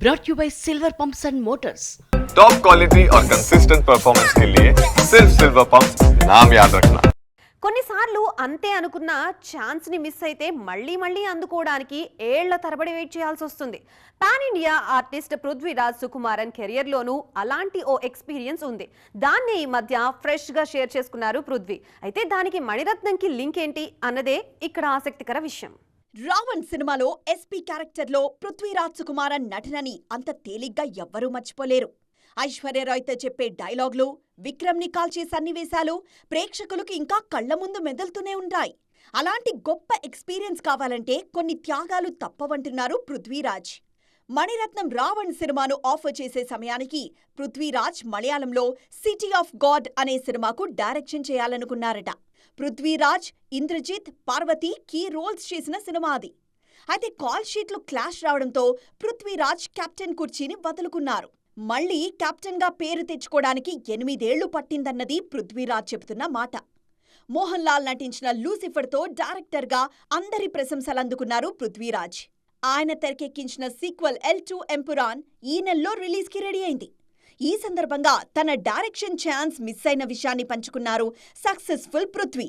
brought you by Silver Pumps and Motors. Top quality और consistent performance के लिए सिर्फ सिल्वर पंप्स नाम याद रखना. కొన్నిసార్లు అంతే అనుకున్న ఛాన్స్ ని మిస్ అయితే మళ్ళీ అందుకోవడానికి ఏళ్ల తరబడి వెయిట్ చేయాల్సి వస్తుంది. Pan India artist Prithviraj Sukumaran career లోనూ అలాంటి ఓ ఎక్స్పీరియన్స్ ఉంది. దాన్ని ఈ మధ్య ఫ్రెష్ గా షేర్ చేసుకున్నారు పృథ్వీ. అయితే దానికి మణిరత్నంకి లింక్ ఏంటి అన్నదే ఇక్కడ ఆసక్తికర విషయం. రావణ్ సినిమాలో ఎస్పీ క్యారెక్టర్లో పృథ్వీరాజ్ సుకుమారన్ నటనని అంత తేలిగ్గా ఎవ్వరూ మర్చిపోలేరు. ఐశ్వర్యరాయ్తో చెప్పే డైలాగులు, విక్రమ్ని కాల్చే సన్నివేశాలు ప్రేక్షకులకు ఇంకా కళ్ల ముందు మెదులుతూనే ఉంటాయి. అలాంటి గొప్ప ఎక్స్పీరియన్స్ కావాలంటే కొన్ని త్యాగాలు తప్పవంటున్నారు పృథ్వీరాజ్. మణిరత్నం రావణ్ సినిమాను ఆఫర్ చేసే సమయానికి పృథ్వీరాజ్ మలయాళంలో సిటీ ఆఫ్ గాడ్ అనే సినిమాకు డైరెక్షన్ చేయాలనుకున్నారట. పృథ్వీరాజ్, ఇంద్రజిత్, పార్వతి కీ రోల్స్ చేసిన సినిమా అది. అయితే కాల్ షీట్లు క్లాష్ రావడంతో పృథ్వీరాజ్ కెప్టెన్ కుర్చీని వదులుకున్నారు. మళ్లీ కెప్టెన్గా పేరు తెచ్చుకోవడానికి 8 ఏళ్లు పట్టిందన్నది పృథ్వీరాజ్ చెబుతున్న మాట. మోహన్ లాల్ నటించిన లూసిఫర్తో డైరెక్టర్గా అందరి ప్రశంసలందుకున్నారు పృథ్వీరాజ్. ఆయన తెరకెక్కించిన సీక్వెల్ L2 ఎంపురాన్ ఈ నెలలో రిలీజ్కి రెడీ అయింది. ఈ సందర్భంగా తన డైరెక్షన్ ఛాన్స్ మిస్ అయిన విషయాన్ని పంచుకున్నారు సక్సెస్ఫుల్ పృథ్వీ.